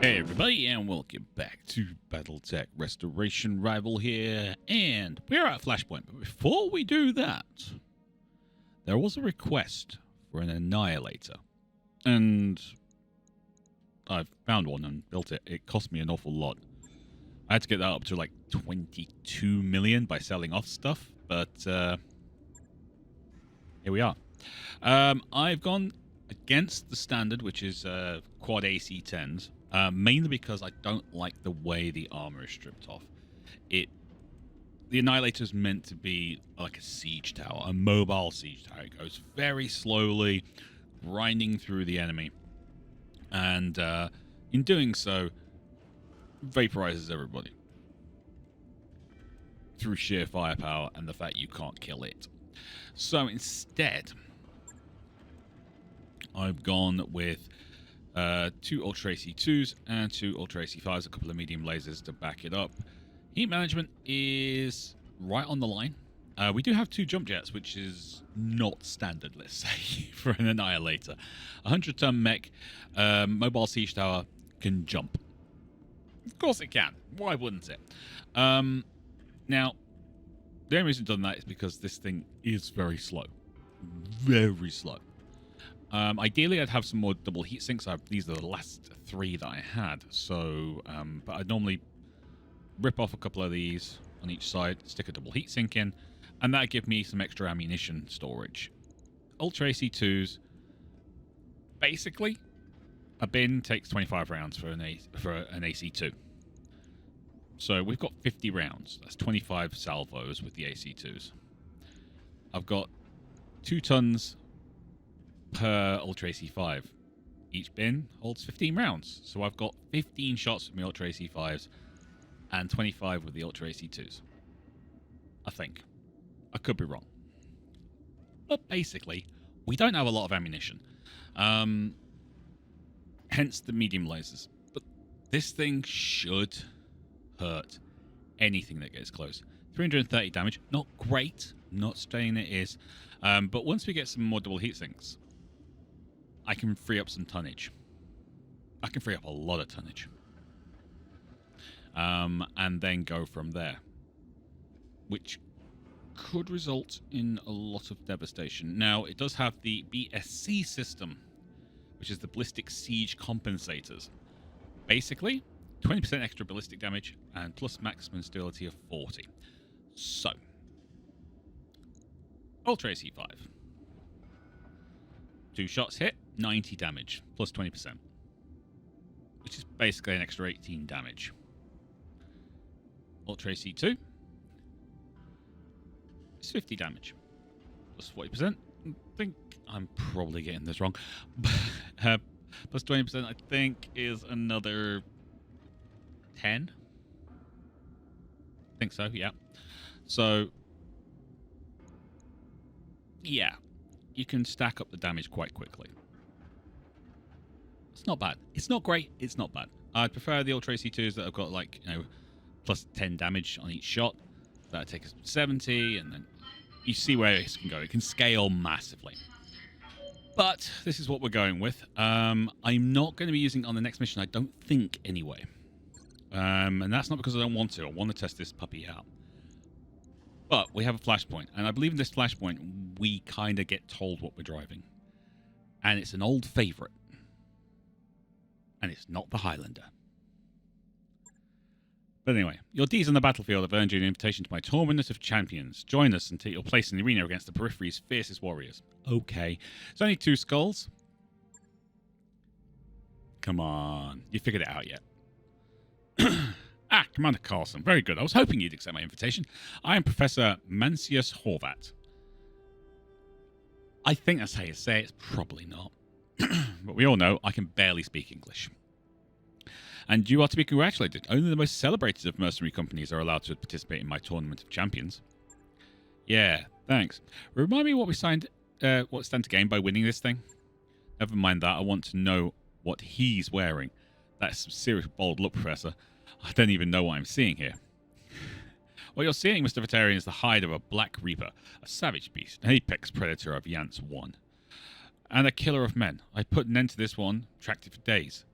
Hey everybody, and welcome back to BattleTech Restoration Rival here, and we're at Flashpoint. But before we do that, there was a request for an Annihilator, and I found one and built it. It cost me an awful lot. I had to get that up to like 22 million by selling off stuff, but here we are. I've gone against the standard, which is quad AC-10s. Mainly because I don't like the way the armor is stripped off. The Annihilator is meant to be like a siege tower, a mobile siege tower. It goes very slowly, grinding through the enemy, and in doing so, vaporizes everybody through sheer firepower and the fact you can't kill it. So instead, I've gone with 2 Ultra AC2s and 2 Ultra AC5s, a couple of medium lasers to back it up. Heat management is right on the line. We do have 2 jump jets, which is not standard, let's say, for an Annihilator. 100-ton mech, mobile siege tower, can jump. Of course it can. Why wouldn't it? Now, the only reason I've done that is because this thing is very slow. Very slow. Ideally, I'd have some more double heat sinks. These are the last 3 that I had. So, but I'd normally rip off a couple of these on each side, stick a double heat sink in, and that'd give me some extra ammunition storage. Ultra AC2s, basically, a bin takes 25 rounds for an AC2. So we've got 50 rounds. That's 25 salvos with the AC2s. I've got 2 tons per Ultra AC5. Each bin holds 15 rounds. So I've got 15 shots with my Ultra AC5s and 25 with the Ultra AC2s. I think. I could be wrong. But basically, we don't have a lot of ammunition. Hence the medium lasers. But this thing should hurt anything that gets close. 330 damage. Not great. Not saying it is. But once we get some more double heat sinks, I can free up some tonnage. I can free up a lot of tonnage. And then go from there. Which could result in a lot of devastation. Now, it does have the BSC system, which is the Ballistic Siege Compensators. Basically, 20% extra ballistic damage and plus maximum stability of 40. So, Ultra AC5. 2 shots hit, 90 damage, plus 20%. Which is basically an extra 18 damage. Ultra AC2 is 50 damage, plus 40%. I think I'm probably getting this wrong. Plus 20%, I think, is another 10. I think so, yeah. So, yeah. You can stack up the damage quite quickly. It's not bad. It's not great. It's not bad. I'd prefer the Ultra AC2s that have got, like, plus 10 damage on each shot. That'd take us to 70, and then you see where it can go. It can scale massively. But this is what we're going with. I'm not going to be using it on the next mission, I don't think, anyway. And that's not because I don't want to. I want to test this puppy out. But we have a flashpoint, and I believe in this flashpoint, we kind of get told what we're driving. And it's an old favorite. And it's not the Highlander. But anyway, your Ds on the battlefield have earned you an invitation to my Tournament of Champions. Join us and take your place in the arena against the Periphery's fiercest warriors. Okay. It's only 2 skulls. Come on. You figured it out yet? Commander Carlson. Very good. I was hoping you'd accept my invitation. I am Professor Mancius Horvat. I think that's how you say it. It's probably not. But we all know I can barely speak English. And you are to be congratulated. Only the most celebrated of mercenary companies are allowed to participate in my Tournament of Champions. Yeah, thanks. Remind me what we stand to gain by winning this thing? Never mind that. I want to know what he's wearing. That's some serious bold look, Professor. I don't even know what I'm seeing here. What you're seeing, Mr. Veterian, is the hide of a Black Reaper, a savage beast, an apex predator of Yance 1, and a killer of men. I put an end to this one, tracked it for days.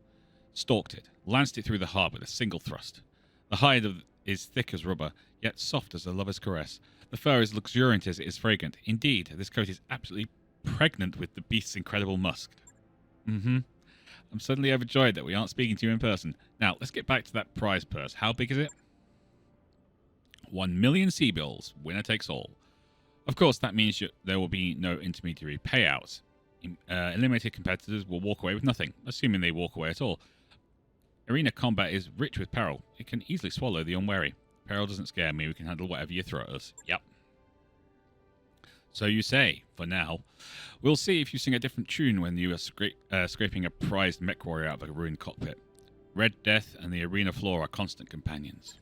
stalked it, lanced it through the heart with a single thrust. The hide is thick as rubber, yet soft as a lover's caress. The fur is luxuriant as it is fragrant. Indeed, this coat is absolutely pregnant with the beast's incredible musk. Mm-hmm. I'm suddenly overjoyed that we aren't speaking to you in person. Now, let's get back to that prize purse. How big is it? 1 million sea bills. Winner takes all. Of course, that means there will be no intermediary payouts. Eliminated competitors will walk away with nothing, assuming they walk away at all. Arena combat is rich with peril. It can easily swallow the unwary. Peril doesn't scare me. We can handle whatever you throw at us. Yep. So you say, for now. We'll see if you sing a different tune when you are scraping a prized MechWarrior out of a ruined cockpit. Red Death and the arena floor are constant companions.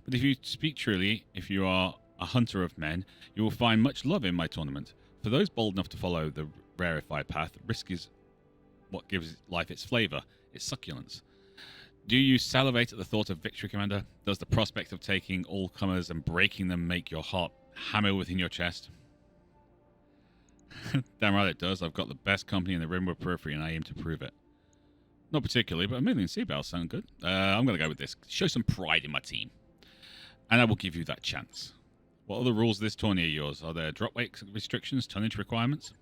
But if you speak truly, if you are a hunter of men, you will find much love in my tournament. For those bold enough to follow the rarefied path, risk is what gives life its flavour, its succulence. Do you salivate at the thought of victory, Commander? Does the prospect of taking all comers and breaking them make your heart hammer within your chest? Damn right it does. I've got the best company in the Rimwood Periphery, and I aim to prove it. Not particularly, but a million seabells sound good. I'm going to go with this. Show some pride in my team. And I will give you that chance. What are the rules of this tourney of yours? Are there drop weight restrictions, tonnage requirements?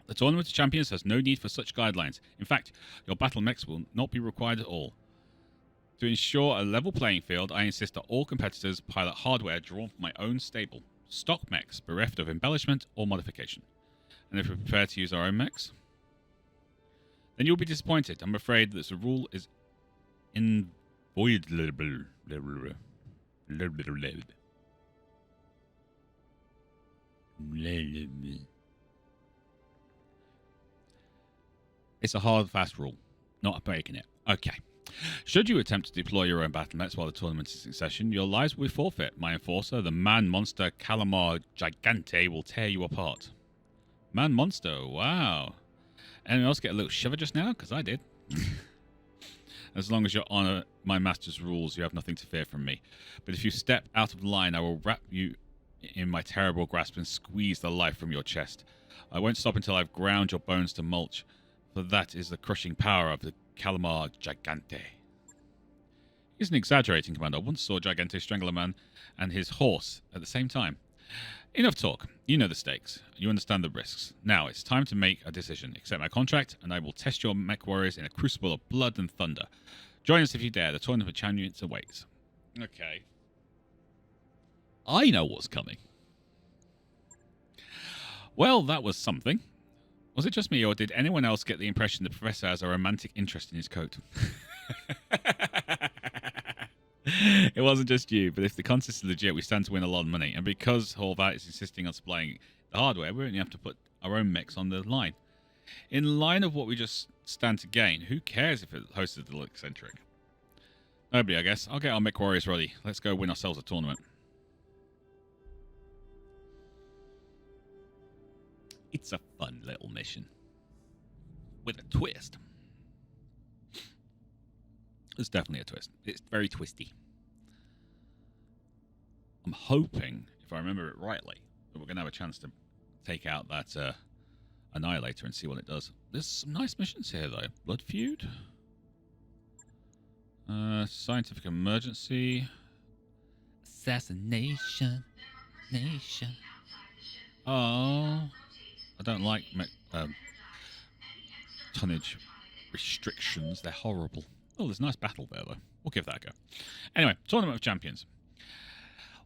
The Tournament of Champions has no need for such guidelines. In fact, your BattleMechs will not be required at all. To ensure a level playing field, I insist that all competitors pilot hardware drawn from my own stable. Stock mechs, bereft of embellishment or modification. And if we're prepared to use our own mechs, then you'll be disappointed. I'm afraid that the rule is inviolable. It's a hard, fast rule. Not breaking it. Okay. Should you attempt to deploy your own BattleMechs while the tournament is in session, your lives will be forfeit. My enforcer, the man-monster Calamar Gigante, will tear you apart. Man-monster, wow. Anyone else get a little shiver just now? Because I did. As long as you honor my master's rules, you have nothing to fear from me. But if you step out of line, I will wrap you in my terrible grasp and squeeze the life from your chest. I won't stop until I've ground your bones to mulch, for that is the crushing power of the Calamar Gigante. He isn't exaggerating, Commander. I once saw Gigante strangle a man and his horse at the same time. Enough talk. You know the stakes. You understand the risks. Now it's time to make a decision. Accept my contract, and I will test your MechWarriors in a crucible of blood and thunder. Join us if you dare. The Tournament of Champions awaits. Okay. I know what's coming. Well, that was something. Was it just me, or did anyone else get the impression the Professor has a romantic interest in his coat? It wasn't just you, but if the contest is legit, we stand to win a lot of money. And because Horvat is insisting on supplying the hardware, we only have to put our own mechs on the line. In line of what we just stand to gain, who cares if it hosted the eccentric? Nobody, I guess. I'll get our MechWarriors ready. Let's go win ourselves a tournament. It's a fun little mission. With a twist. There's definitely a twist. It's very twisty. I'm hoping, if I remember it rightly, that we're going to have a chance to take out that Annihilator and see what it does. There's some nice missions here, though. Blood Feud. Scientific Emergency. Assassination. Nation. Oh. I don't like tonnage restrictions. They're horrible. Oh, there's a nice battle there, though. We'll give that a go. Anyway, Tournament of Champions.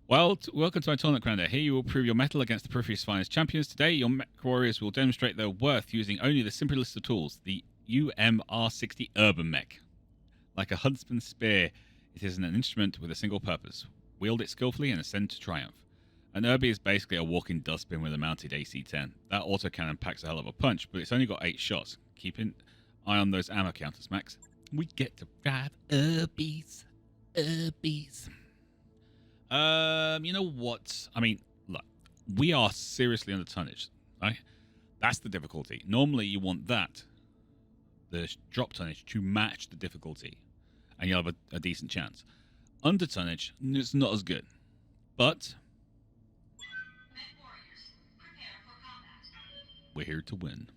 Well, welcome to my tournament, Commander. Here you will prove your mettle against the periphery's finest champions. Today, your MechWarriors will demonstrate their worth using only the simplest of tools, the UMR60 Urban Mech. Like a huntsman's spear, it is an instrument with a single purpose. Wield it skillfully and ascend to triumph. An Urby is basically a walking dustbin with a mounted AC-10. That autocannon packs a hell of a punch, but it's only got 8 shots. Keep an eye on those ammo counters, Max. We get to drive Urbies. Urbies. You know what? I mean, look, we are seriously under tonnage, right? That's the difficulty. Normally, you want that, the drop tonnage, to match the difficulty, and you'll have a decent chance. Under tonnage, it's not as good. But we're here to win.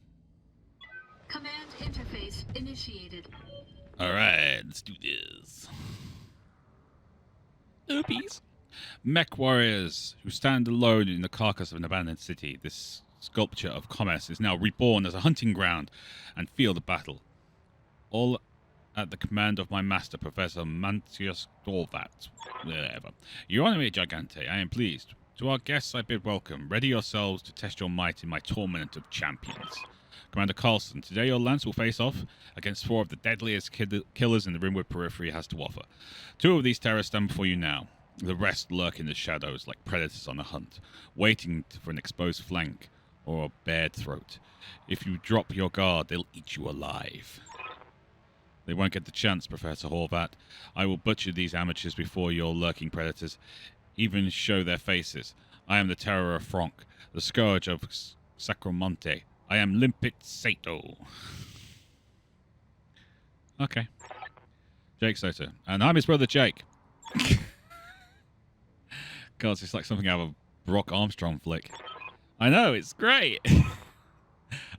Command interface initiated. All right, let's do this. Oopies. MechWarriors, who stand alone in the carcass of an abandoned city. This sculpture of commerce is now reborn as a hunting ground and field of battle. All at the command of my master, Professor Mantius Dorvat. Whatever. Your Honor, Gigante, I am pleased. To our guests, I bid welcome. Ready yourselves to test your might in my tournament of champions. Commander Carlson, today your lance will face off against 4 of the deadliest killers in the Rimwood periphery has to offer. 2 of these terrors stand before you now. The rest lurk in the shadows like predators on a hunt, waiting for an exposed flank or a bared throat. If you drop your guard, they'll eat you alive. They won't get the chance, Professor Horvat. I will butcher these amateurs before your lurking predators even show their faces. I am the terror of Franck, the scourge of Sacromonte. I am Limpet Sato. Okay. Jake Sato. And I'm his brother Jake. God, it's like something out of a Brock Armstrong flick. I know, it's great.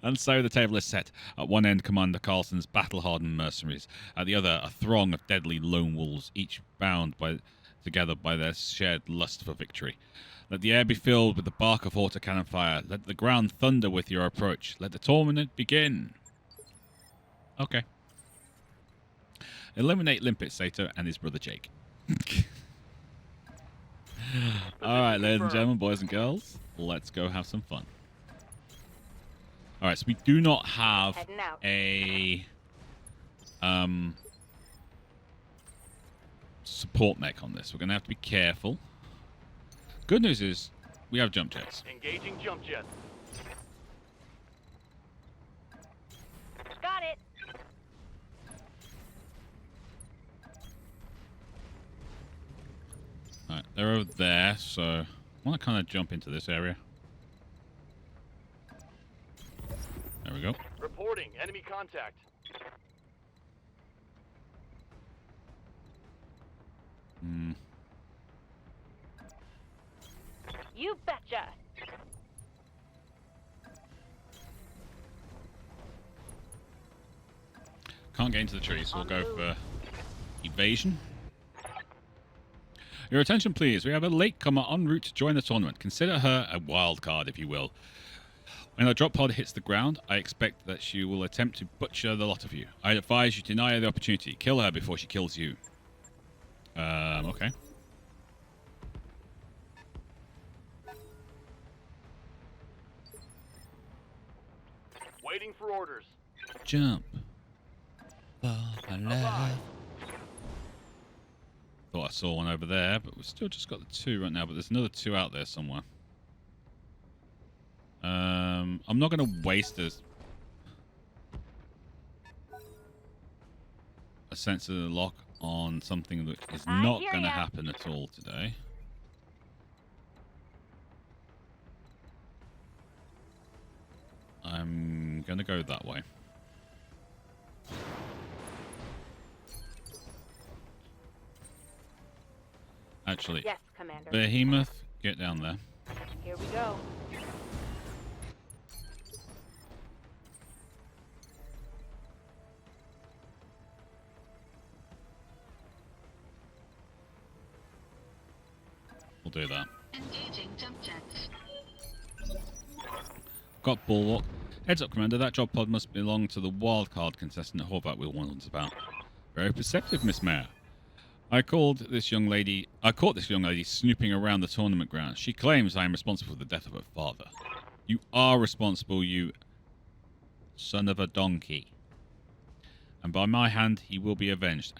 And so the table is set. At one end, Commander Carlson's battle-hardened mercenaries. At the other, a throng of deadly lone wolves, each bound together by their shared lust for victory. Let the air be filled with the bark of autocannon fire. Let the ground thunder with your approach. Let the tournament begin. Okay. Eliminate Limpet Sato and his brother Jake. Alright, ladies and gentlemen, boys and girls, let's go have some fun. Alright, so we do not have a support mech on this. We're going to have to be careful. Good news is we have jump jets. Engaging jump jets. Got it. Alright, they're over there, so I want to kind of jump into this area. There we go. Reporting enemy contact. You betcha. Can't get into the trees, so we'll go for evasion. Your attention, please. We have a latecomer en route to join the tournament. Consider her a wild card, if you will. When our drop pod hits the ground, I expect that she will attempt to butcher the lot of you. I advise you deny her the opportunity. Kill her before she kills you. Okay. Waiting for orders. Jump. Thought I saw one over there, but we've still just got the 2 right now, but there's another 2 out there somewhere. I'm not going to waste a sensor lock on something that is not going to happen at all today. I'm going to go that way. Actually, Yes, Commander. Behemoth, get down there. Here we go. We'll do that. Engaging jump jets. Got Bulwark. Heads up, Commander. That job pod must belong to the wildcard contestant that Horvat will warn us about. Very perceptive, Miss Mayor. I caught this young lady snooping around the tournament grounds. She claims I am responsible for the death of her father. You are responsible, you son of a donkey. And by my hand, he will be avenged.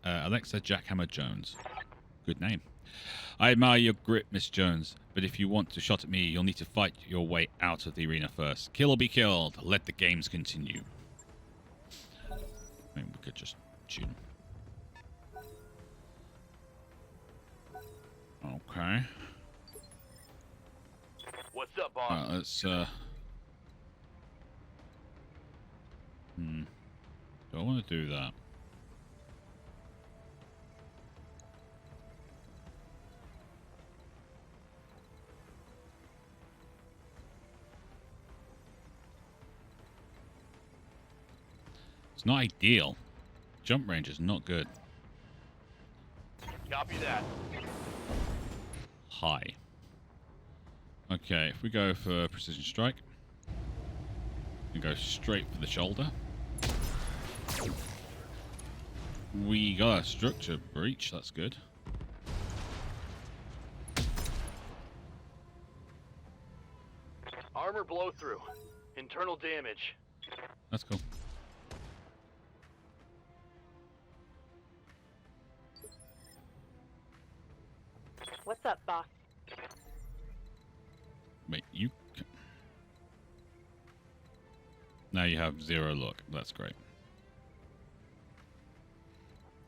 Alexa Jackhammer Jones. Good name. I admire your grit, Miss Jones, but if you want to shot at me, you'll need to fight your way out of the arena first. Kill or be killed. Let the games continue. I mean, we could just shoot him. Okay. What's up, boss? Alright, let's, Do I want to do that? It's not ideal. Jump range is not good. Copy that. High. Okay, if we go for precision strike, we go straight for the shoulder. We got a structure breach, that's good. Armor blow through. Internal damage. That's cool. What's up, boss? Wait, you... Now you have 0 luck. That's great.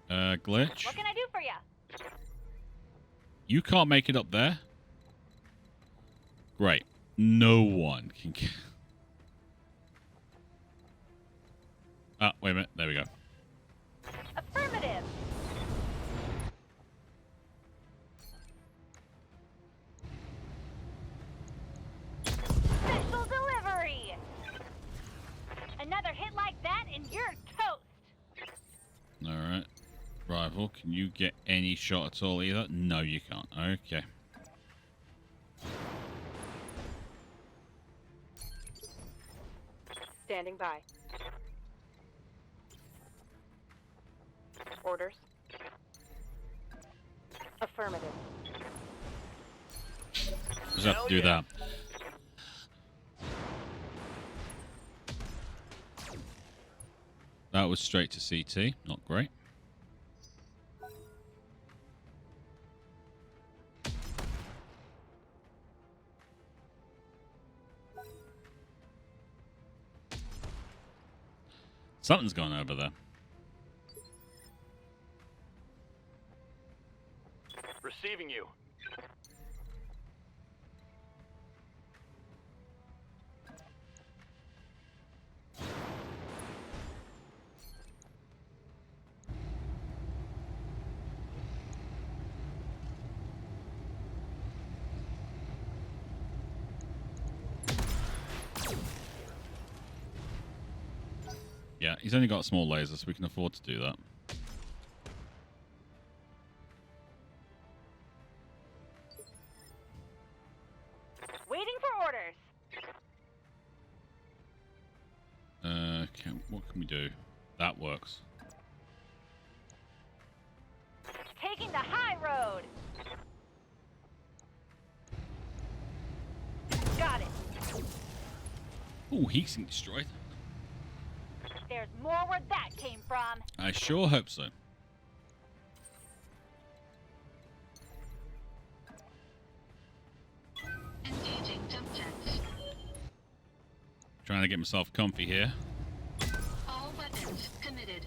Glitch. What can I do for you? You can't make it up there? Great. No one can... Ah, wait a minute. There we go. Affirmative. Special delivery. Another hit like that and you're toast. Alright. Rival, can you get any shot at all either? No, you can't. Okay. Standing by. Orders. Affirmative. Just have to do that. That was straight to CT. Not great. Something's gone over there. Receiving you. Yeah, he's only got small lasers, so we can afford to do that. Waiting for orders. What can we do? That works. Taking the high road. Got it. Ooh, he's getting destroyed. There's more where that came from. I sure hope so. Engaging jump jets. Trying to get myself comfy here. All weapons committed.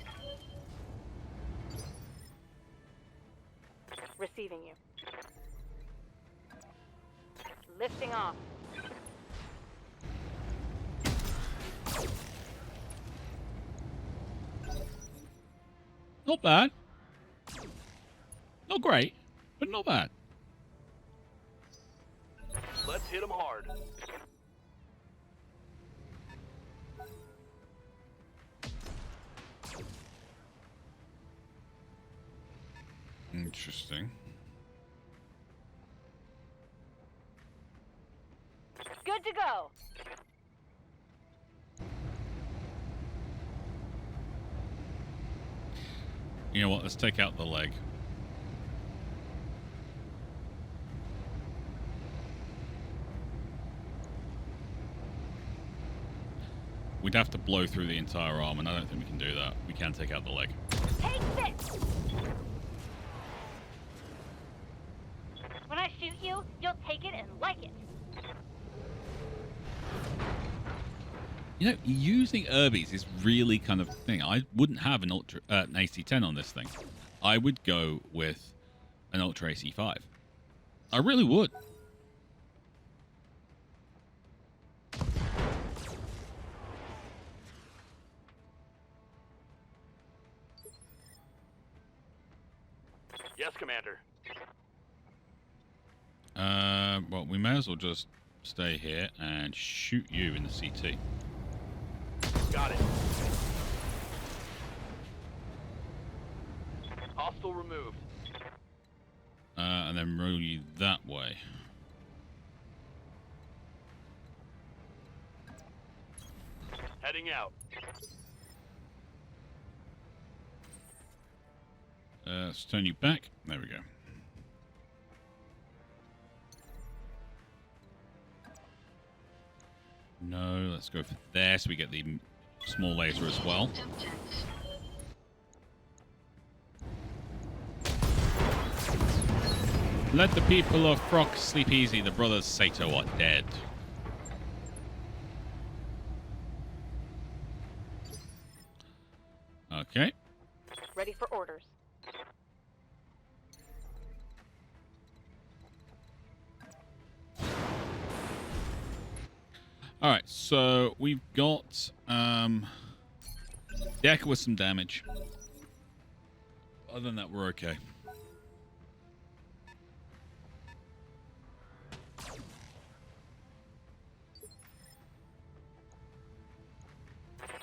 Receiving you. Lifting off. Not bad. Not great, but not bad. Let's hit them hard. Interesting. Good to go. You know what? Let's take out the leg. We'd have to blow through the entire arm, and I don't think we can do that. We can take out the leg. Take this. When I shoot you, you'll take it and like it. You know, using Irbies is really kind of the thing. I wouldn't have an an AC-10 on this thing. I would go with an Ultra AC-5. I really would. Yes, Commander. Well, we may as well just stay here and shoot you in the CT. Got it. then roll you that way. Heading out. Let's turn you back. There we go. No, let's go for there so we get the small laser as well. Jump jets. Let the people of Frock sleep easy. The brothers Sato are dead. Okay. Ready for orders. All right, so we've got deck with some damage. Other than that, we're okay.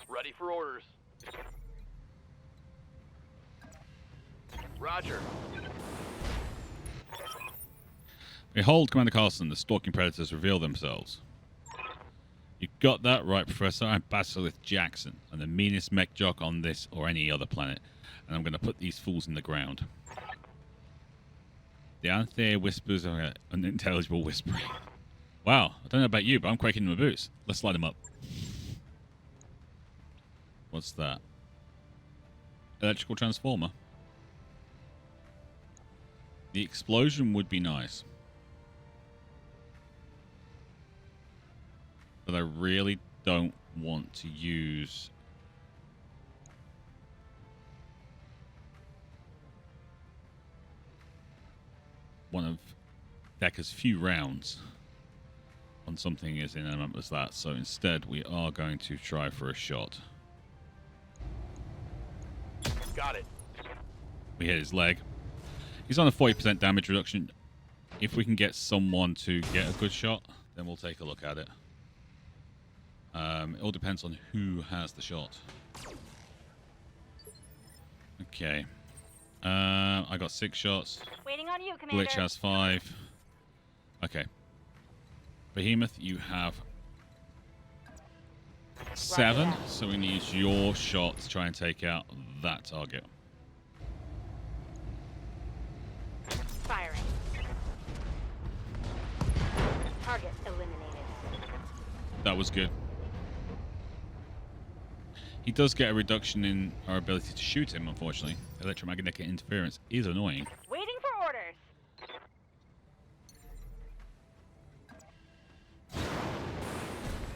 Ready for orders. Roger. Behold, Commander Carlson, the stalking predators reveal themselves. You got that right, Professor. I'm Basilisk Jackson. I'm the meanest mech jock on this or any other planet, and I'm going to put these fools in the ground. The Anthea whispers are unintelligible whispering. Wow, I don't know about you, but I'm quaking in my boots. Let's light them up. What's that? Electrical transformer. The explosion would be nice. But I really don't want to use one of Decker's few rounds on something as inanimate as that. So instead, we are going to try for a shot. Got it. We hit his leg. He's on a 40% damage reduction. If we can get someone to get a good shot, then we'll take a look at it. It all depends on who has the shot. Okay. I got 6 shots. Waiting on you, Commander. Glitch has 5. Okay. Behemoth, you have 7. that. So we need your shot to try and take out that target. Firing. Target eliminated. That was good. He does get a reduction in our ability to shoot him, unfortunately. Electromagnetic interference is annoying. Waiting for orders.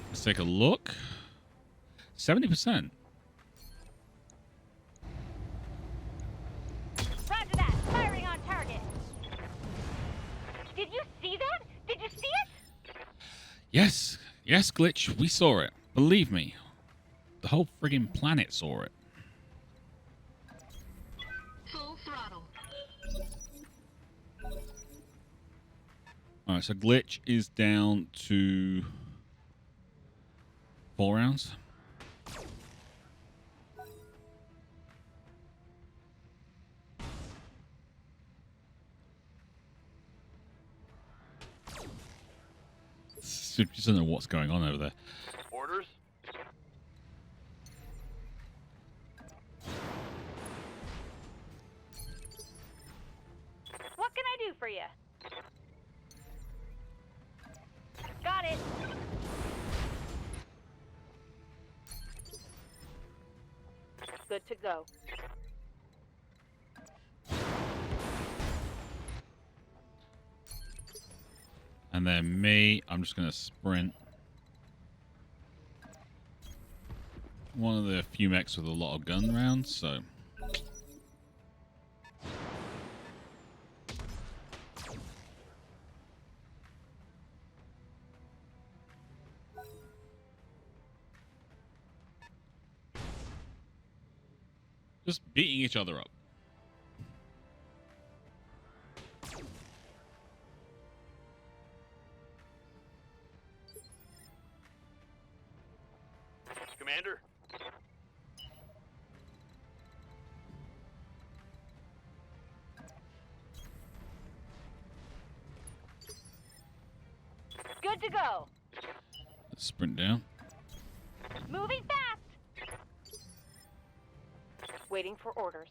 Let's take a look. 70%. Roger that. Firing on target. Did you see that? Did you see it? Yes. Yes, Glitch. We saw it. Believe me. The whole friggin' planet saw it. Full throttle. Alright, so Glitch is down to 4 rounds. Just don't know what's going on over there. Orders. What can I do for you? Got it. Good to go. And then me, I'm just going to sprint. One of the few mechs with a lot of gun rounds, so... just beating each other up. Commander. Good to go. Let's sprint down. Moving fast. Waiting for orders.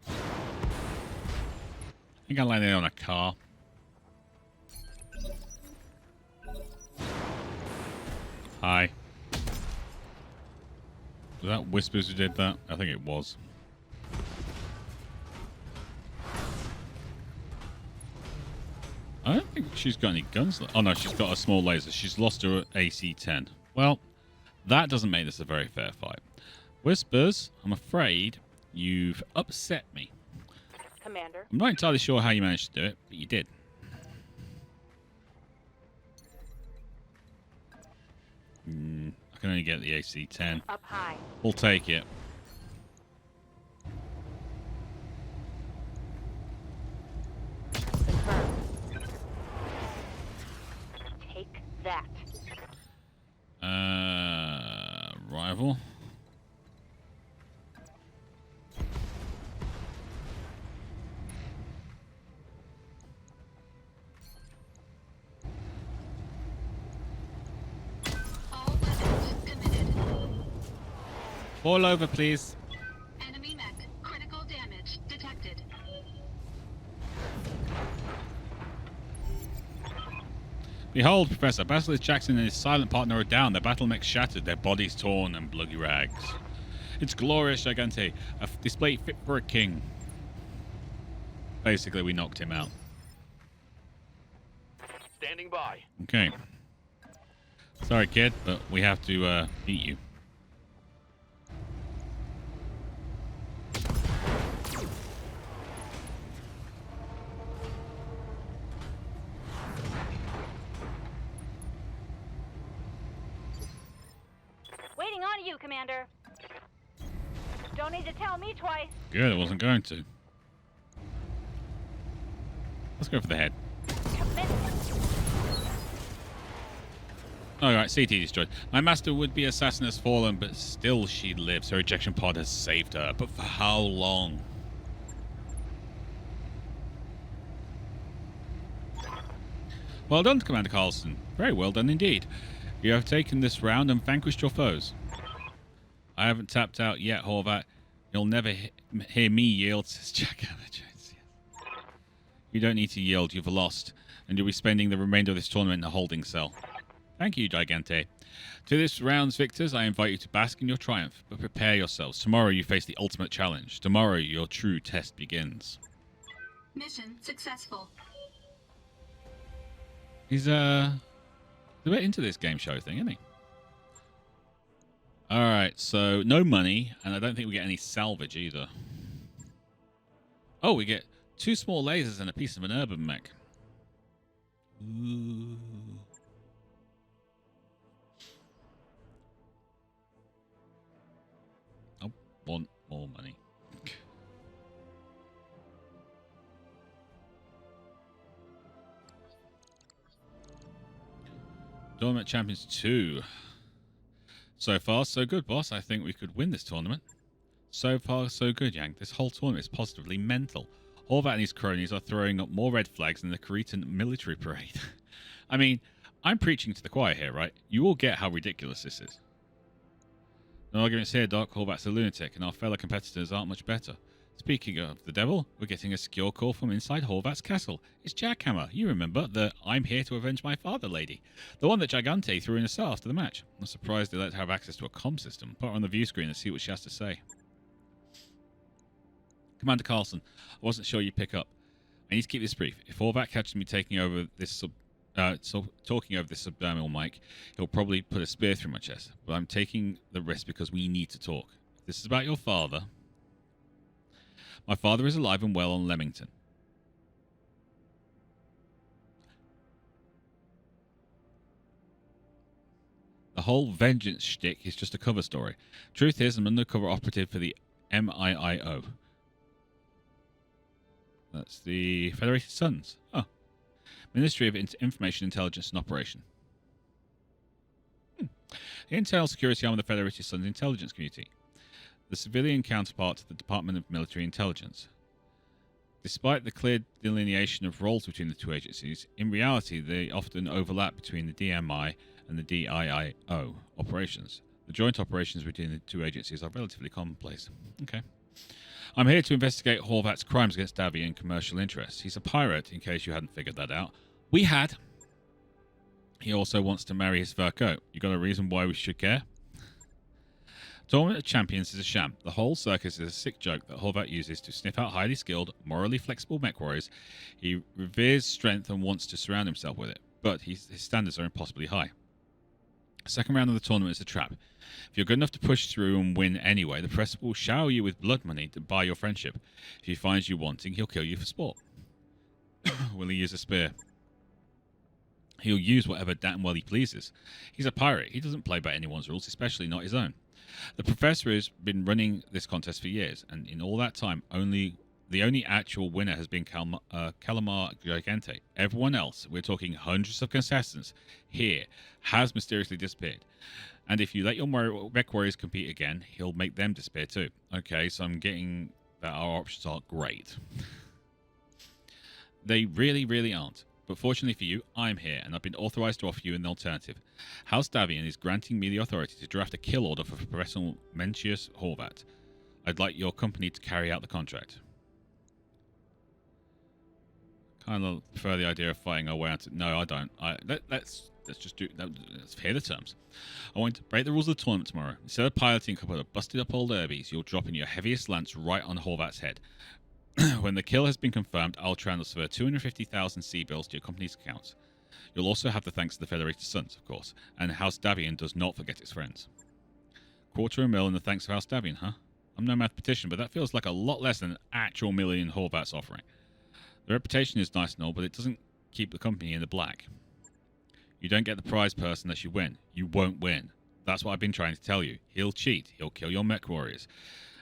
I think I landed on a car. Hi. Was that Whispers who did that? I think it was. I don't think she's got any guns. Oh no, she's got a small laser. She's lost her AC-10. Well, that doesn't make this a very fair fight. Whispers, I'm afraid you've upset me. Commander. I'm not entirely sure how you managed to do it, but you did. I can only get the AC-10. Up high. We'll take it. Confirmed. Take that. Rival. All weapons committed. Fall over, please. Enemy mech. Critical damage detected. Behold, Professor, Basilisk Jackson and his silent partner are down. Their BattleMechs shattered, their bodies torn and bloody rags. It's glorious, Gigante. A display fit for a king. Basically, we knocked him out. Standing by. Okay. Sorry, kid, but we have to beat you. Waiting on you, Commander. Don't need to tell me twice. Good, I wasn't going to. Let's go for the head. Alright, CT destroyed. My master would-be assassin has fallen, but still she lives. Her ejection pod has saved her. But for how long? Well done, Commander Carlson. Very well done indeed. You have taken this round and vanquished your foes. I haven't tapped out yet, Horvat. You'll never hear me yield, says Jack Jones. You don't need to yield. You've lost. And you'll be spending the remainder of this tournament in a holding cell. Thank you, Gigante. To this round's victors, I invite you to bask in your triumph, but prepare yourselves. Tomorrow you face the ultimate challenge. Tomorrow your true test begins. Mission successful. He's a bit into this game show thing, isn't he? Alright, so no money, and I don't think we get any salvage either. Oh, we get 2 small lasers and a piece of an urban mech. Ooh. I want more money. Tournament Champions 2. So far, so good, boss. I think we could win this tournament. So far, so good, Yang. This whole tournament is positively mental. Horvat and his cronies are throwing up more red flags than the Cretan military parade. I mean, I'm preaching to the choir here, right? You all get how ridiculous this is. No arguments here, Doc. Horvat's a lunatic, and our fellow competitors aren't much better. Speaking of the devil, we're getting a secure call from inside Horvat's castle. It's Jackhammer. You remember the "I'm here to avenge my father" lady. The one that Gigante threw in a cell after the match. I'm surprised they let her have access to a comm system. Put her on the view screen and see what she has to say. Commander Carlson, I wasn't sure you'd pick up. I need to keep this brief. If Horvat catches me taking over this talking over this subdermal mic, he'll probably put a spear through my chest. But I'm taking the risk because we need to talk. If this is about your father. My father is alive and well on Leamington. The whole vengeance shtick is just a cover story. Truth is, I'm an undercover operative for the MIIO. That's the Federated Sons. Oh. Ministry of Information Intelligence and Operation. the internal security arm of the Federated Sun's intelligence community, the civilian counterpart to the Department of Military Intelligence. Despite the clear delineation of roles between the two agencies, in reality they often overlap between the DMI and the DIIO operations. The joint operations between the two agencies are relatively commonplace. Okay. I'm here to investigate Horvat's crimes against Davy and commercial interests. He's a pirate, in case you hadn't figured that out. We had. He also wants to marry his fur coat. You got a reason why we should care? Tournament of Champions is a sham. The whole circus is a sick joke that Horvat uses to sniff out highly skilled, morally flexible MechWarriors. He reveres strength and wants to surround himself with it, but his standards are impossibly high. Second round of the tournament is a trap. If you're good enough to push through and win anyway, the press will shower you with blood money to buy your friendship. If he finds you wanting, he'll kill you for sport. Will he use a spear? He'll use whatever damn well he pleases. He's a pirate. He doesn't play by anyone's rules, especially not his own. The professor has been running this contest for years, and in all that time, the only actual winner has been Calamar Gigante. Everyone else, we're talking hundreds of contestants here, has mysteriously disappeared. And if you let your MechWarriors compete again, he'll make them disappear too. Okay, so I'm getting that our options aren't great. They really, really aren't. But fortunately for you, I'm here, and I've been authorized to offer you an alternative. House Davian is granting me the authority to draft a kill order for Professor Mencius Horvat. I'd like your company to carry out the contract. Kind of prefer the idea of fighting our way out. No, I don't. Let's just do. Let's hear the terms. I want to break the rules of the tournament tomorrow. Instead of piloting a couple of busted up old Urbies, you'll drop in your heaviest lance right on Horvat's head. When the kill has been confirmed, I'll transfer 250,000 C-bills to your company's account. You'll also have the thanks of the Federated Suns, of course, and House Davian does not forget its friends. $250,000 in the thanks of House Davian, huh? I'm no mathematician, but that feels like a lot less than an actual million Horvat's offering. The reputation is nice and all, but it doesn't keep the company in the black. You don't get the prize purse unless you win. You won't win. That's what I've been trying to tell you. He'll cheat. He'll kill your MechWarriors,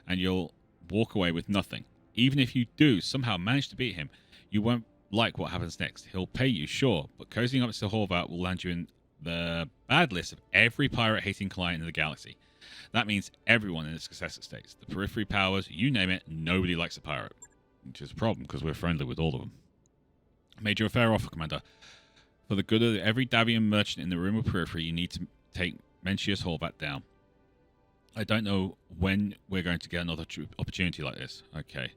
and you'll walk away with nothing. Even if you do somehow manage to beat him, you won't like what happens next. He'll pay you, sure, but cozying up to Horvat will land you in the bad list of every pirate-hating client in the galaxy. That means everyone in the successor states, the periphery powers, you name it, nobody likes a pirate. Which is a problem, because we're friendly with all of them. Made you a fair offer, Commander. For the good of every Davian merchant in the room of periphery, you need to take Mencius Horvat down. I don't know when we're going to get another opportunity like this. Okay.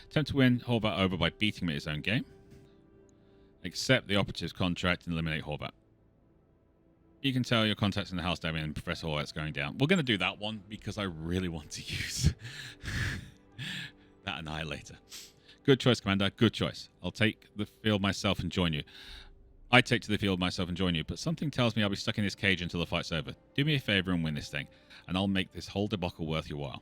Attempt to win Horvat over by beating him at his own game. Accept the operative's contract and eliminate Horvat. You can tell your contacts in the House Davian and Professor Horvat's going down. We're going to do that one because I really want to use that Annihilator. Good choice, Commander. Good choice. I'll take the field myself and join you. I take to the field myself and join you, but something tells me I'll be stuck in this cage until the fight's over. Do me a favor and win this thing, and I'll make this whole debacle worth your while.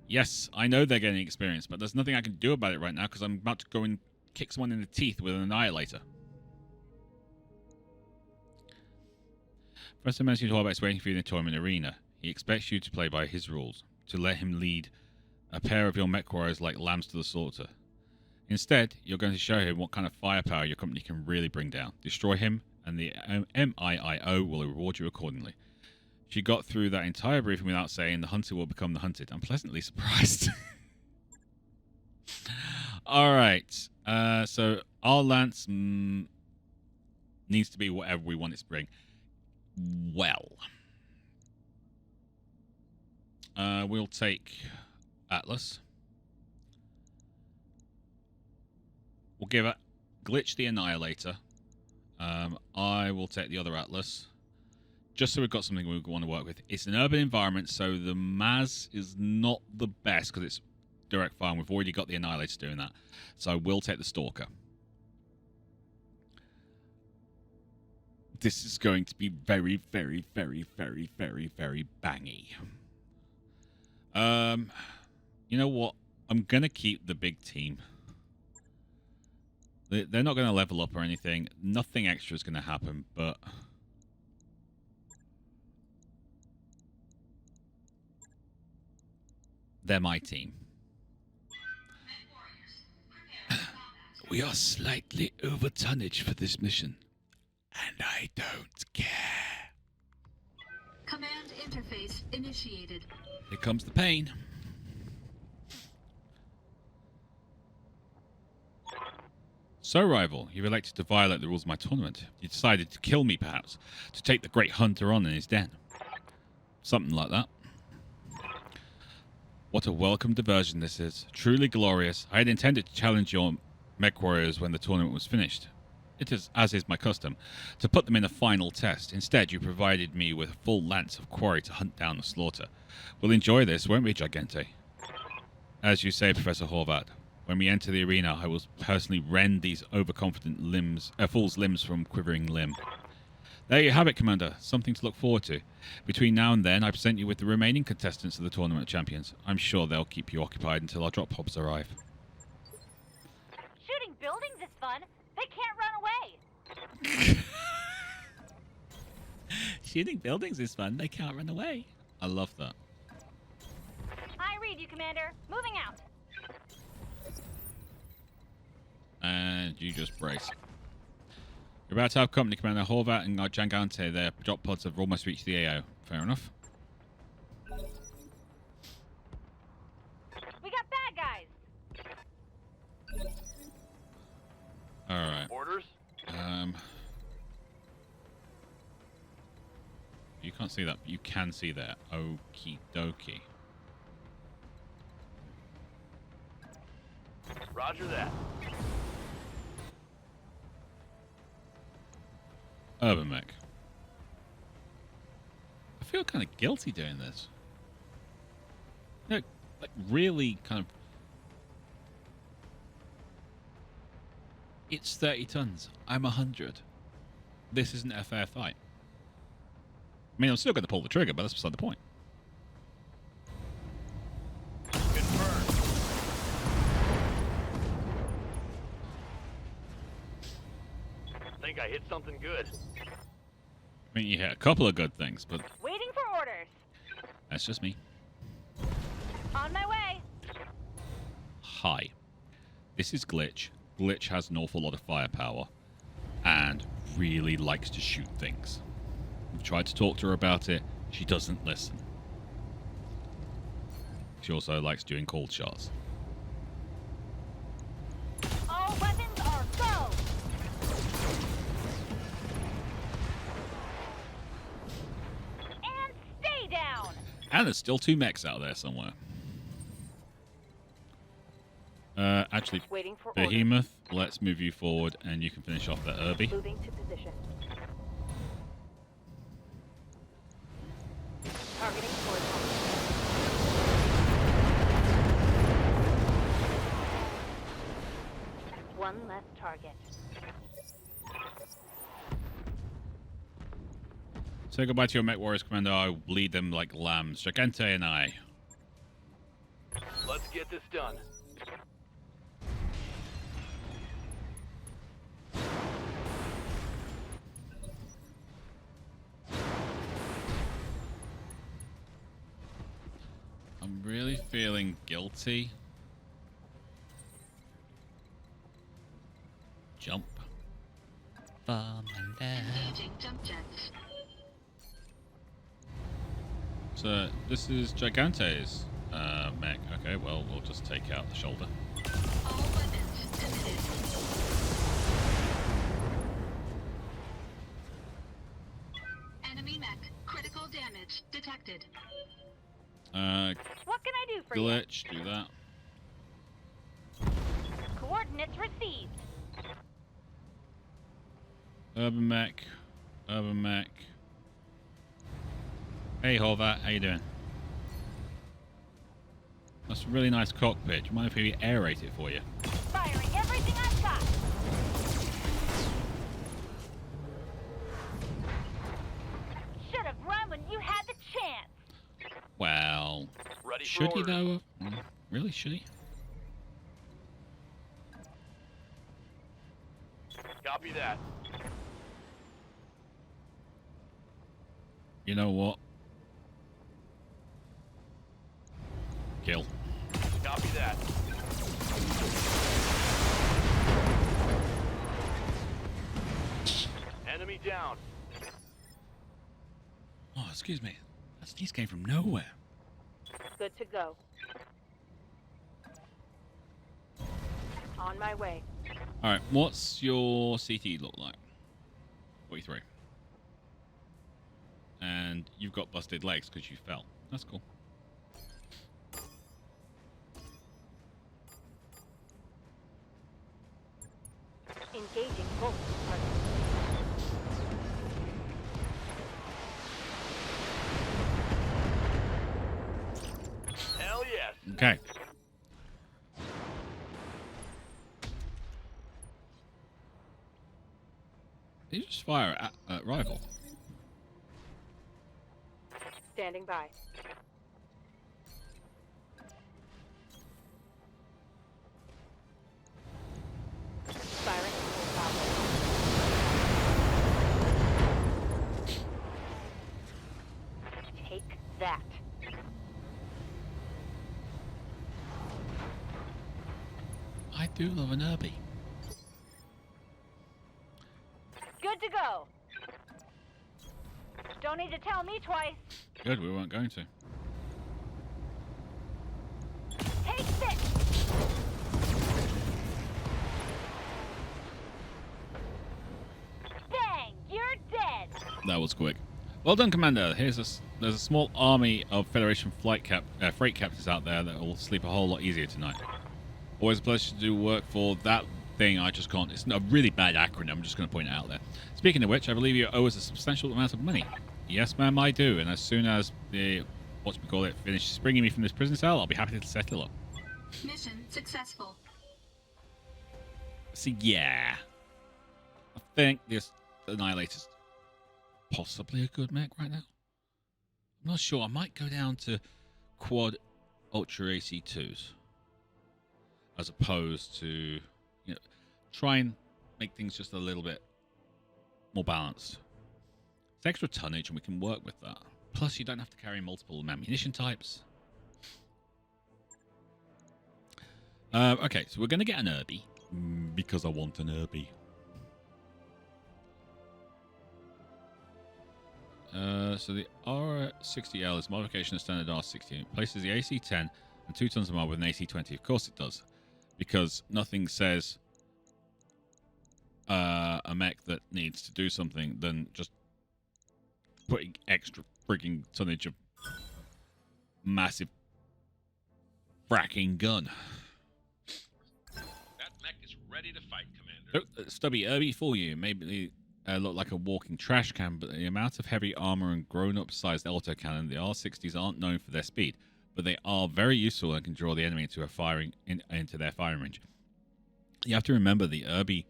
Yes, I know they're getting experience, but there's nothing I can do about it right now because I'm about to go and kick someone in the teeth with an Annihilator. Professor Mencius Horvat is waiting for you in the tournament arena. He expects you to play by his rules, to let him lead a pair of your MechWarriors like lambs to the slaughter. Instead, you're going to show him what kind of firepower your company can really bring down. Destroy him, and the MIIO will reward you accordingly. She got through that entire briefing without saying the hunter will become the hunted. I'm pleasantly surprised. All right. So our lance needs to be whatever we want it to bring. Well, we'll take Atlas. We'll give it Glitch the Annihilator. I will take the other Atlas. Just so we've got something we want to work with. It's an urban environment, so the Maz is not the best because it's direct fire, and we've already got the Annihilator doing that. So I will take the Stalker. This is going to be very, very, very, very, very, very bangy. You know what? I'm going to keep the big team. They're not going to level up or anything. Nothing extra is going to happen, but they're my team. We are slightly over tonnage for this mission, and I don't care. interface initiated. Here comes the pain. So, rival, you've elected to violate the rules of my tournament. You decided to kill me, perhaps, to take the great hunter on in his den. Something like that. What a welcome diversion this is. Truly glorious. I had intended to challenge your MechWarriors when the tournament was finished. It is, as is my custom, to put them in a final test. Instead, you provided me with a full lance of quarry to hunt down and slaughter. We'll enjoy this, won't we, Gigante? As you say, Professor Horvat, when we enter the arena, I will personally rend these overconfident fool's limbs from quivering limb. There you have it, Commander. Something to look forward to. Between now and then, I present you with the remaining contestants of the Tournament of Champions. I'm sure they'll keep you occupied until our drop pods arrive. Shooting buildings is fun. They can't run away. Shooting buildings is fun. They can't run away. I love that. I read you, Commander. Moving out. And you just brace. You're about to have company, Commander Horvat and Gigante. Their drop pods have almost reached the AO. Fair enough. We got bad guys. Alright. Orders? You can't see that, but you can see that. Okie dokie. Roger that. Urban Mech. I feel kind of guilty doing this. No, like really kind of... It's 30 tons. I'm 100. This isn't a fair fight. I mean, I'm still going to pull the trigger, but that's beside the point. Confirmed. Think I hit something good. I mean, you hit a couple of good things, but Waiting for orders. that's just me. On my way. Hi. This is Glitch. Glitch has an awful lot of firepower and really likes to shoot things. We've tried to talk to her about it. She doesn't listen. She also likes doing cold shots. All weapons are go. And stay down. And there's still 2 mechs out there somewhere. Actually, Waiting for orders. Behemoth, let's move you forward and you can finish off that Irby. Moving to position. Targeting horizontal. One less target. Say goodbye to your MechWarriors, Commander. I will lead them like lambs. Gigante and I. Let's get this done. I'm really feeling guilty. Jump. Engaging jump jets. So this is Gigante's mech. Okay, well, we'll just take out the shoulder. All weapons committed. Enemy mech. Critical damage detected. What can I do for Glitch, do that. you? Coordinates received. Urban Mech. Urban Mech. Hey, Horvat, how you doing? That's a really nice cockpit. Do you mind if we aerate it for you? Firing everything I've got. Should have run when you had the chance. Well, Ready for should he orders. though? Really, should he? Copy that. You know what? Kill. Copy that. Enemy down. Oh, excuse me. That sneeze came from nowhere. Good to go. On my way. All right, what's your CT look like? 43. And you've got busted legs because you fell. That's cool. Engaging both targets. Hell yes. Okay. Did you just fire at rival? Standing by. Firing. Take that. I do love an Herbie. Good to go. Don't need to tell me twice. Good, we weren't going to. Take this. Bang! You're dead. That was quick. Well done, Commander. There's a small army of Federation freight captains out there that will sleep a whole lot easier tonight. Always a pleasure to do work for that thing. I just can't. It's a really bad acronym. I'm just going to point it out there. Speaking of which, I believe you owe us a substantial amount of money. Yes, ma'am, I do. And as soon as the finishes bringing me from this prison cell, I'll be happy to settle up. Mission successful. See, yeah, I think this Annihilator's possibly a good mech right now. I'm not sure. I might go down to quad Ultra AC2s as opposed to, try and make things just a little bit more balanced. It's extra tonnage and we can work with that. Plus, you don't have to carry multiple ammunition types. Okay, so we're going to get an Herbie because I want an Herbie. So the R60L is a modification of standard R60. It places the AC-10 and 2 tons of armor with an AC-20. Of course it does. Because nothing says a mech that needs to do something than just putting extra frigging tonnage of massive fracking gun. That mech is ready to fight, Commander. Oh, Stubby, Herbie for you. Maybe look like a walking trash can, but the amount of heavy armor and grown-up sized autocannon, the R60s aren't known for their speed, but they are very useful and can draw the enemy into into their firing range. You have to remember the Herbie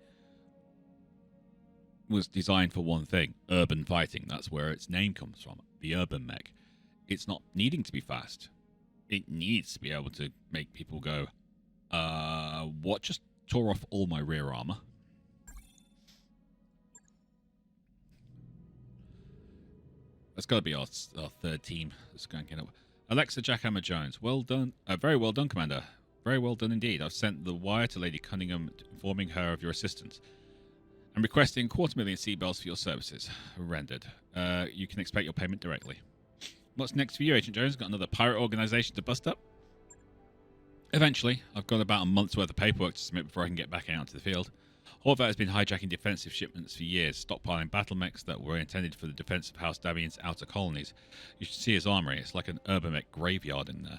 was designed for one thing: urban fighting. That's where its name comes from. The urban mech. It's not needing to be fast. It needs to be able to make people go, what just tore off all my rear armor? That's got to be our third team. That's going to get up. Alexa Jackhammer Jones. Well done. Very well done, Commander. Very well done indeed. I've sent the wire to Lady Cunningham informing her of your assistance and requesting 250,000 seabells for your services. Rendered. You can expect your payment directly. What's next for you, Agent Jones? Got another pirate organization to bust up? Eventually. I've got about a month's worth of paperwork to submit before I can get back out into the field. All of that has been hijacking defensive shipments for years, stockpiling BattleMechs that were intended for the defense of House Davian's outer colonies. You should see his armory. It's like an urban mech graveyard in there.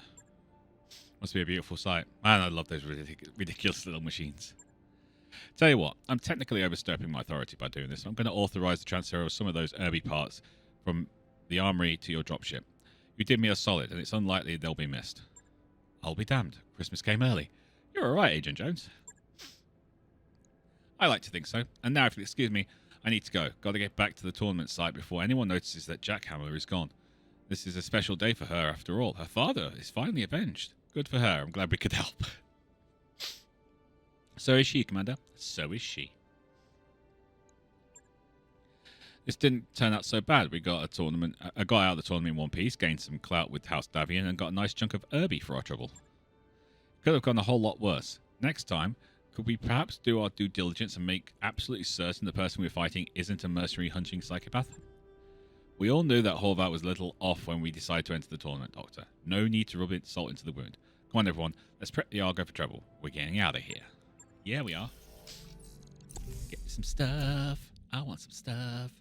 Must be a beautiful sight. Man, I love those ridiculous little machines. Tell you what, I'm technically overstepping my authority by doing this. I'm going to authorize the transfer of some of those Herbie parts from the armory to your dropship. You did me a solid, and it's unlikely they'll be missed. I'll be damned. Christmas came early. You're all right, Agent Jones. I like to think so. And now, if you'll excuse me, I need to go. Got to get back to the tournament site before anyone notices that Jackhammer is gone. This is a special day for her, after all. Her father is finally avenged. Good for her. I'm glad we could help. So is she, Commander. So is she. This didn't turn out so bad. We got a guy out of the tournament in one piece, gained some clout with House Davian, and got a nice chunk of Herbie for our trouble. Could have gone a whole lot worse. Next time, could we perhaps do our due diligence and make absolutely certain the person we're fighting isn't a mercenary hunting psychopath? We all knew that Horvat was a little off when we decided to enter the tournament, Doctor. No need to rub salt into the wound. Come on, everyone. Let's prep the Argo for trouble. We're getting out of here. Yeah, we are. Get me some stuff. I want some stuff.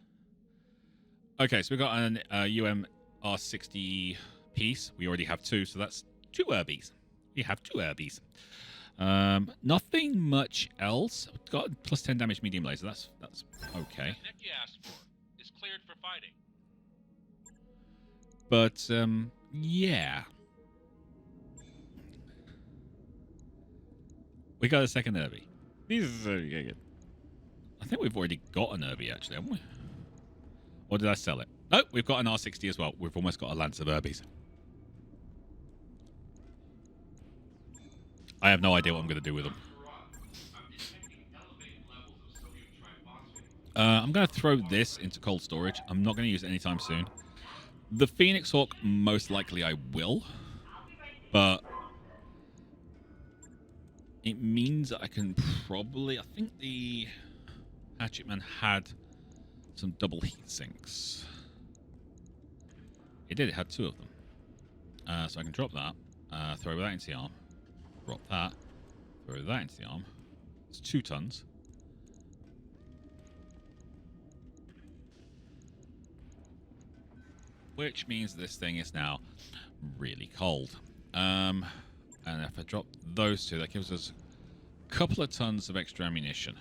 Okay, so we've got an UMR60 piece. We already have 2, so that's 2 Urbies. We have 2 Urbies. Nothing much else. Got plus 10 damage medium laser. That's okay. The Mech you asked for is cleared for fighting. But yeah. We got a second Urbie. These are good. I think we've already got an Urbie actually, haven't we? Or did I sell it? No, we've got an R60 as well. We've almost got a Lance of Urbies. I have no idea what I'm going to do with them. I'm going to throw this into cold storage. I'm not going to use it anytime soon. The Phoenix Hawk, most likely I will. But it means that I can probably... I think the Hatchetman had some double heat sinks. It did. It had 2 of them. So I can drop that. Throw that into the arm. Drop that. Throw that into the arm. It's 2 tons. Which means this thing is now really cold. And if I drop those 2, that gives us a couple of tons of extra ammunition.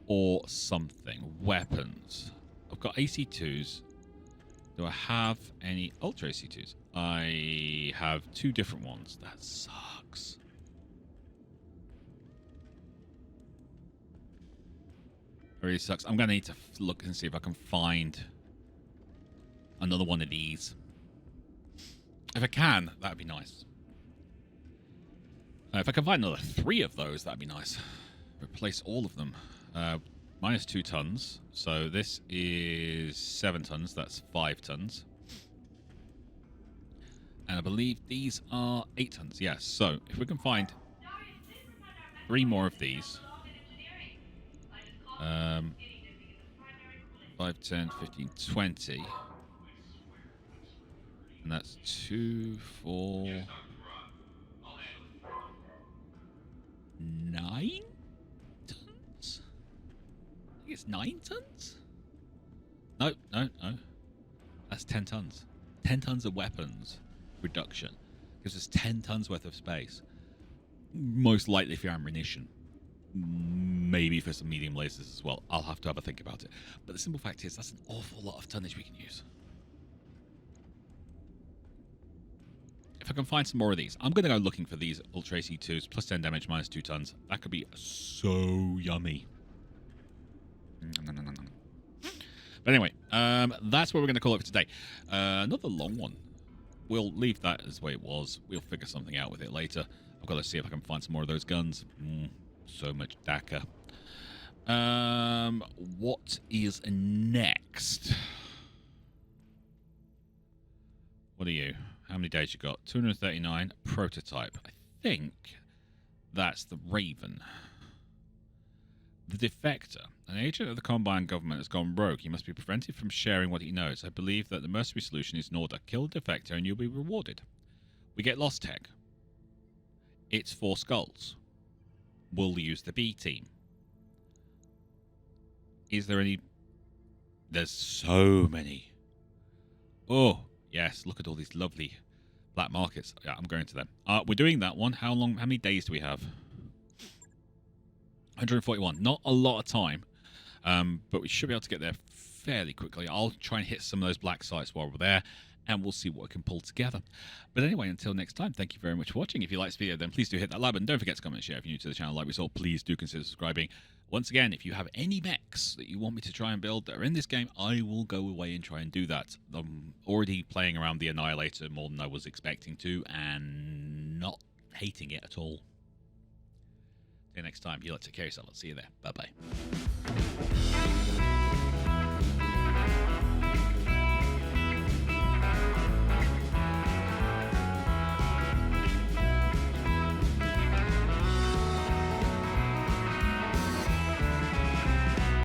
Or something. Weapons. I've got AC2s. Do I have any Ultra AC2s? I have 2 different ones. That sucks. It really sucks. I'm going to need to look and see if I can find another one of these. If I can, that'd be nice. If I can find another 3 of those, that'd be nice. Replace all of them. Minus 2 tons. So this is 7 tons. That's 5 tons. And I believe these are 8 tons. Yes. So if we can find 3 more of these. 5, 10, 15, 20. And that's 2, 4, 9 tons? I think it's 9 tons? No. That's 10 tons. 10 tons of weapons reduction. Gives us 10 tons worth of space. Most likely for ammunition. Maybe for some medium lasers as well. I'll have to have a think about it. But the simple fact is, that's an awful lot of tonnage we can use. If I can find some more of these, I'm going to go looking for these Ultra AC2s, plus 10 damage, minus 2 tons. That could be so yummy. But anyway, that's what we're going to call it for today. Another long one. We'll leave that as the way it was. We'll figure something out with it later. I've got to see if I can find some more of those guns. So much DACA. What is next? What are you? How many days you got? 239. Prototype. I think that's the Raven. The Defector. An agent of the Combine government has gone rogue. He must be prevented from sharing what he knows. I believe that the mercenary solution is in order. Kill the Defector and you'll be rewarded. We get Lost Tech. It's 4 skulls. We'll use the B team. Is there any... There's so many. Oh, yes. Look at all these lovely black markets. Yeah, I'm going to them. We're doing that one. How many days do we have? 141. Not a lot of time. But we should be able to get there fairly quickly. I'll try and hit some of those black sites while we're there. And we'll see what we can pull together. But anyway, until next time, thank you very much for watching. If you like this video, then please do hit that like button. Don't forget to comment and share. If you're new to the channel like we saw, please do consider subscribing. Once again, if you have any mechs that you want me to try and build that are in this game, I will go away and try and do that. I'm already playing around the Annihilator more than I was expecting to, and not hating it at all. See you next time. You like to take care of yourself. I'll see you there. Bye-bye.